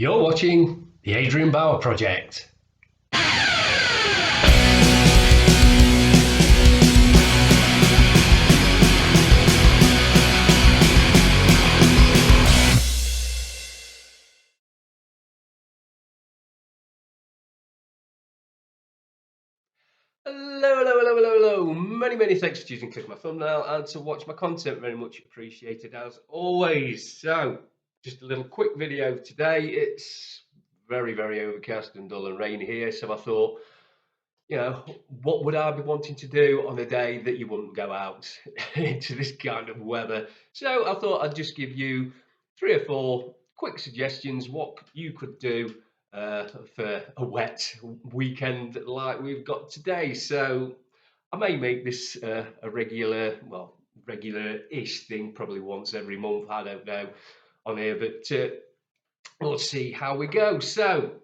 You're watching the Adrian Bauer Project. Hello. Many thanks for choosing click my thumbnail and to watch my content. Very much appreciated as always. So, just a little quick video today. It's very overcast and dull and rainy here. So I thought, what would I be wanting to do on a day that you wouldn't go out into this kind of weather? So I thought I'd just give you 3 or 4 quick suggestions what you could do for a wet weekend like we've got today. So I may make this a regular-ish thing, probably once every month. I don't know on here, but we'll see how we go. So.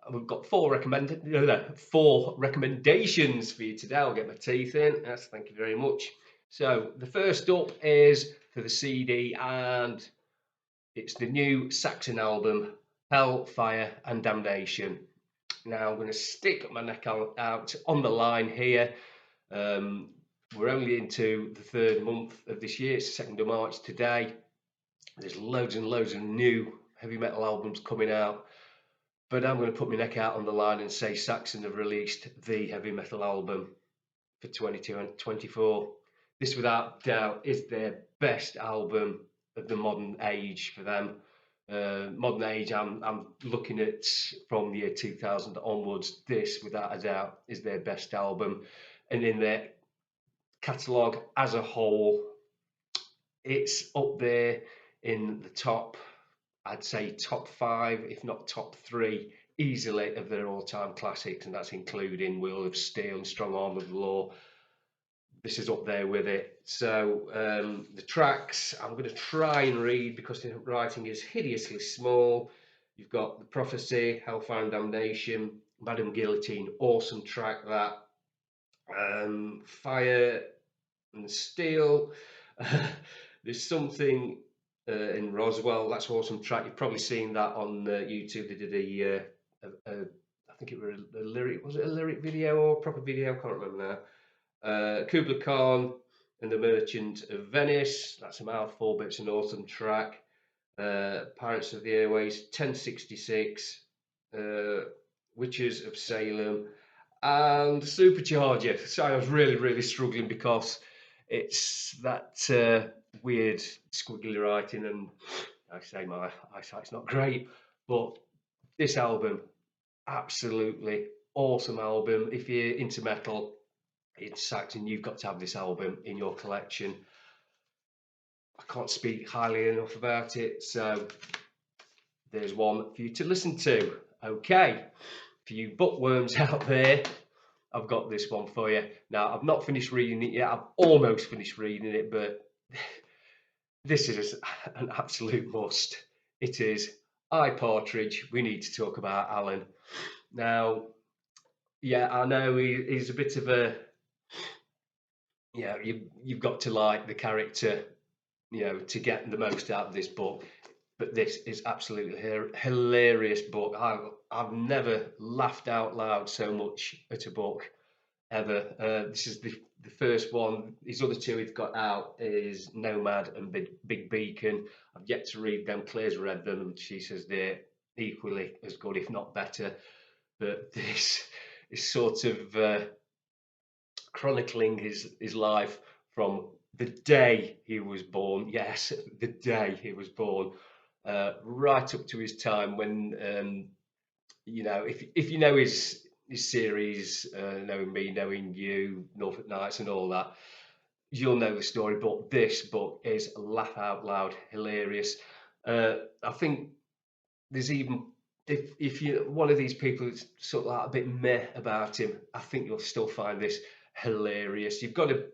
We've got 4 recommendations for you today. I'll get my teeth in. Yes, thank you very much. So the first up is for the CD, and it's the new Saxon album, Hell, Fire and Damnation. Now I'm going to stick my neck out on the line here. We're only into the 3rd month of this year. It's the 2nd of March today. There's loads and loads of new heavy metal albums coming out. But I'm going to put my neck out on the line and say Saxon have released the heavy metal album for 22 and 24. This, without doubt, is their best album of the modern age for them. Modern age, I'm looking at from the year 2000 onwards. This, without a doubt, is their best album. And in their catalogue as a whole, it's up there in the top, I'd say top 5, if not top 3, easily of their all-time classics, and that's including Wheel of Steel and Strong Arm of the Law. This is up there with it. So the tracks, I'm going to try and read because the writing is hideously small. You've got The Prophecy, Hellfire and Damnation, Madam Guillotine, awesome track that. Fire and Steel. There's something in Roswell. That's an awesome track. You've probably seen that on YouTube. They did I think it was a lyric. Was it a lyric video or a proper video? I can't remember now. Kubla Khan and the Merchant of Venice. That's a mouthful, but it's an awesome track. Pirates of the Airways, 1066. Witches of Salem, and Supercharger. So I was really struggling because it's that weird squiggly writing, and like I say, my eyesight's not great, but this album, absolutely awesome album. If you're into metal, it's Saxon, you've got to have this album in your collection. I can't speak highly enough about it, so there's one for you to listen to. Okay, for you bookworms out there, I've got this one for you. Now, I've not finished reading it yet. I've almost finished reading it, but this is an absolute must. It is I, Partridge, We Need to Talk About Alan. Now, yeah, I know he's a bit of a, you've got to like the character, to get the most out of this book. But this is absolutely hilarious book. I've never laughed out loud so much at a book ever. This is the first one. His other 2 he's got out is Nomad and Big Beacon. I've yet to read them. Claire's read them, and she says they're equally as good, if not better. But this is sort of chronicling his life from the day he was born. Yes, the day he was born, right up to his time when, if you know his series, Knowing Me, Knowing You, Norfolk Nights and all that, you'll know the story. But this book is laugh out loud hilarious. I think there's even, if you're one of these people that's sort of like a bit meh about him, I think you'll still find this hilarious. You've got to,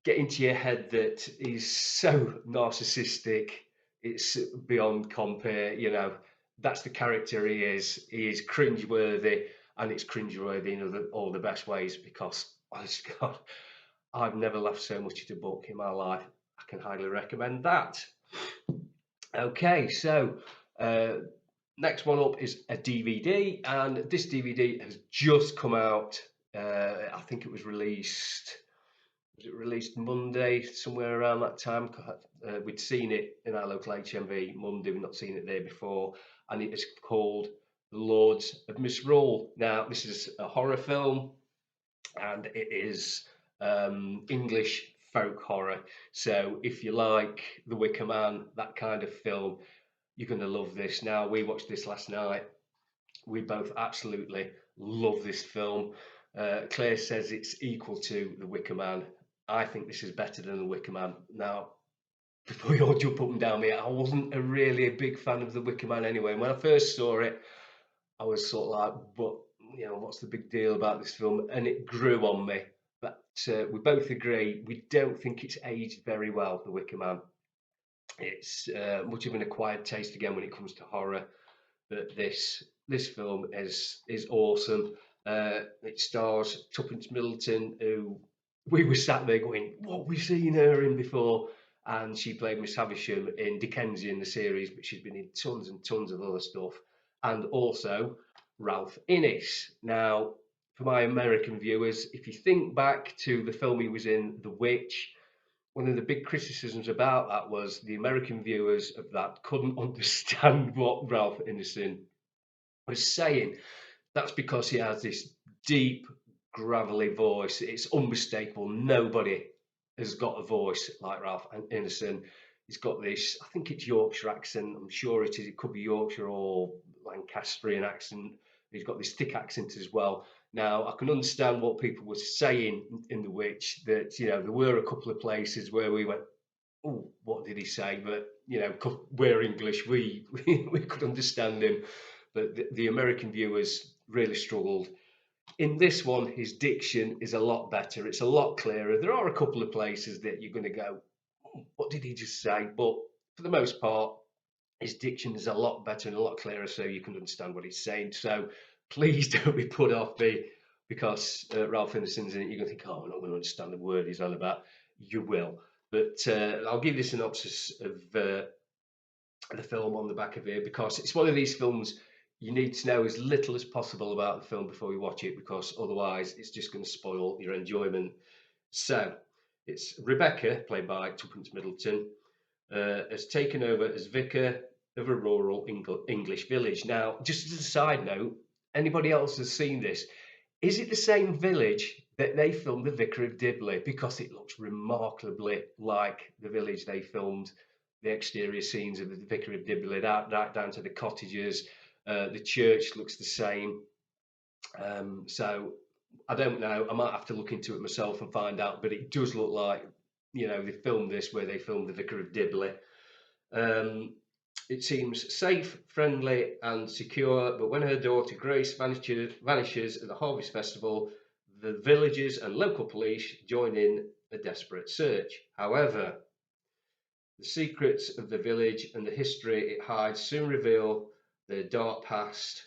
get into your head that he's so narcissistic, it's beyond compare. That's the character he is. He is cringeworthy, and it's cringeworthy in all the best ways because, honest to God, I've never laughed so much at a book in my life. I can highly recommend that. Okay, so uh, next one up is a DVD, and this DVD has just come out. I think it was released. Was it released Monday, somewhere around that time? We'd seen it in our local HMV Monday. We'd not seen it there before, and it is called The Lords of Misrule. Now, this is a horror film, and it is English folk horror. So, if you like The Wicker Man, that kind of film, you're going to love this. Now, we watched this last night. We both absolutely love this film. Claire says it's equal to The Wicker Man. I think this is better than The Wicker Man. Now, before you all jump up and down me, I wasn't really a big fan of The Wicker Man anyway. And when I first saw it, I was sort of like, but what's the big deal about this film? And it grew on me. But we both agree we don't think it's aged very well, The Wicker Man. It's much of an acquired taste again when it comes to horror. But this film is awesome. It stars Tuppence Middleton, who we were sat there going, "What have we seen her in before?" And she played Miss Havisham in Dickensian, the series, but she's been in tons and tons of other stuff. And also Ralph Innes. Now, for my American viewers, if you think back to the film he was in, The Witch, one of the big criticisms about that was the American viewers of that couldn't understand what Ralph Ineson was saying. That's because he has this deep, gravelly voice. It's unmistakable. Nobody has got a voice like Ralph Ineson. He's got this, I think it's Yorkshire accent. I'm sure it is. It could be Yorkshire or Lancastrian accent. He's got this thick accent as well. Now, I can understand what people were saying in The Witch, that, there were a couple of places where we went, oh, what did he say? But, we're English, we could understand him. But the American viewers really struggled. In this one, his diction is a lot better. It's a lot clearer. There are a couple of places that you're going to go, "Oh, what did he just say?" But for the most part, his diction is a lot better and a lot clearer, so you can understand what he's saying. So please don't be put off because Ralph Ineson's in it. You're going to think, "Oh, I'm not going to understand the word he's on about." You will. But I'll give you a synopsis of the film on the back of here, because it's one of these films you need to know as little as possible about the film before you watch it, because otherwise it's just going to spoil your enjoyment. So it's Rebecca, played by Tuppence Middleton, has taken over as vicar of a rural English village. Now, just as a side note, anybody else has seen this? Is it the same village that they filmed The Vicar of Dibley? Because it looks remarkably like the village they filmed the exterior scenes of The Vicar of Dibley, right down to the cottages. The church looks the same. So I don't know. I might have to look into it myself and find out. But it does look like, they filmed this where they filmed The Vicar of Dibley. It seems safe, friendly, and secure, but when her daughter Grace vanishes at the Harvest Festival, the villagers and local police join in a desperate search. However, the secrets of the village and the history it hides soon reveal their dark past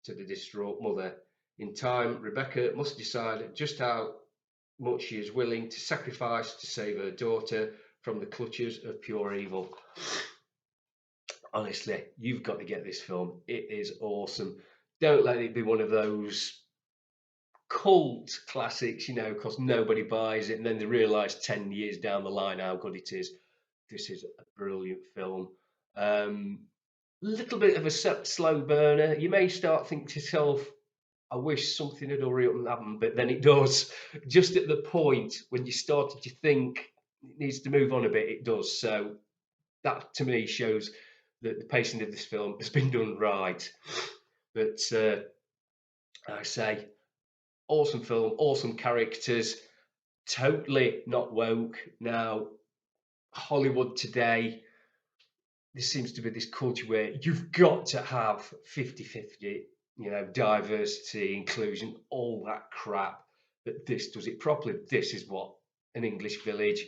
to the distraught mother. In time, Rebecca must decide just how much she is willing to sacrifice to save her daughter from the clutches of pure evil. Honestly, you've got to get this film. It is awesome. Don't let it be one of those cult classics, because nobody buys it, and then they realise 10 years down the line how good it is. This is a brilliant film. Little bit of a slow burner. You may start thinking to yourself, I wish something had hurry up and happened, but then it does. Just at the point when you started to think it needs to move on a bit, it does. So that to me shows that the pacing of this film has been done right. But I say, awesome film, awesome characters, totally not woke. Now, Hollywood today, there seems to be this culture where you've got to have 50-50, diversity, inclusion, all that crap. But this does it properly. This is what an English village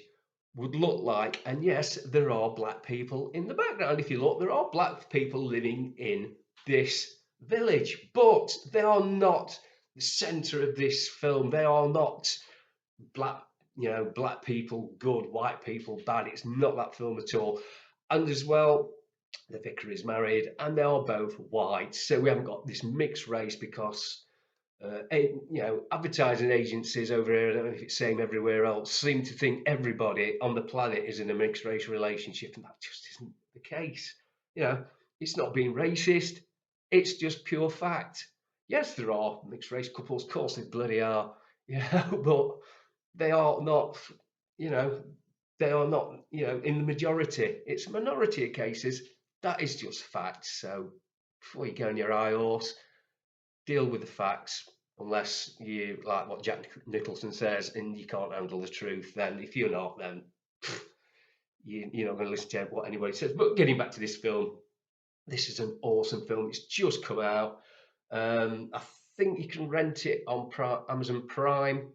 would look like. And yes, there are black people in the background. If you look, there are black people living in this village, but they are not the center of this film. They are not black, black people good, white people bad. It's not that film at all. And as well, the vicar is married, and they are both white. So we haven't got this mixed race because advertising agencies over here, I don't know if it's the same everywhere else, seem to think everybody on the planet is in a mixed race relationship, and that just isn't the case. It's not being racist, it's just pure fact. Yes, there are mixed race couples, of course they bloody are, but they are not, you know, in the majority. It's a minority of cases. That is just facts. So before you go on your high horse, deal with the facts. Unless you like what Jack Nicholson says and you can't handle the truth, then if you're not, then you're not going to listen to what anybody says. But getting back to this film, this is an awesome film. It's just come out. I think you can rent it on Amazon Prime.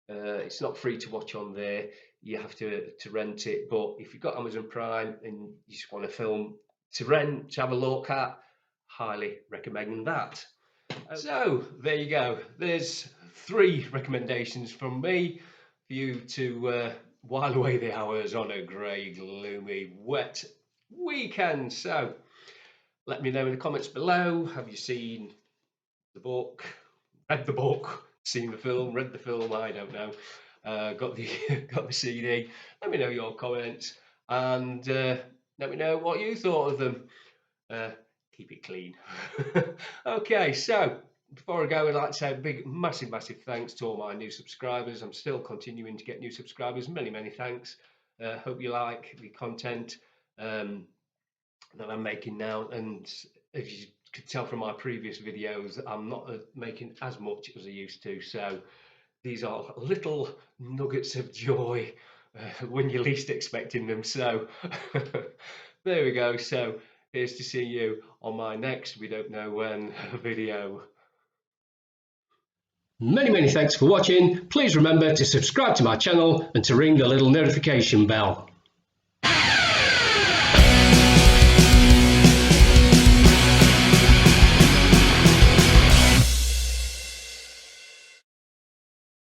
It's not free to watch on there. You have to rent it. But if you've got Amazon Prime and you just want a film to rent, to have a look at, highly recommend that. So there you go. There's 3 recommendations from me for you to while away the hours on a grey, gloomy, wet weekend. So let me know in the comments below. Have you seen the book? Read the book? Seen the film? Read the film? I don't know. Got the got the CD. Let me know your comments and let me know what you thought of them. Keep it clean. Okay, so before I go, I'd like to say a big, massive thanks to all my new subscribers. I'm still continuing to get new subscribers. Many thanks. Hope you like the content that I'm making now. And as you could tell from my previous videos, I'm not making as much as I used to. So these are little nuggets of joy when you're least expecting them. So there we go. So here's to see you on my next we don't know when video. Many thanks for watching. Please remember to subscribe to my channel and to ring the little notification bell.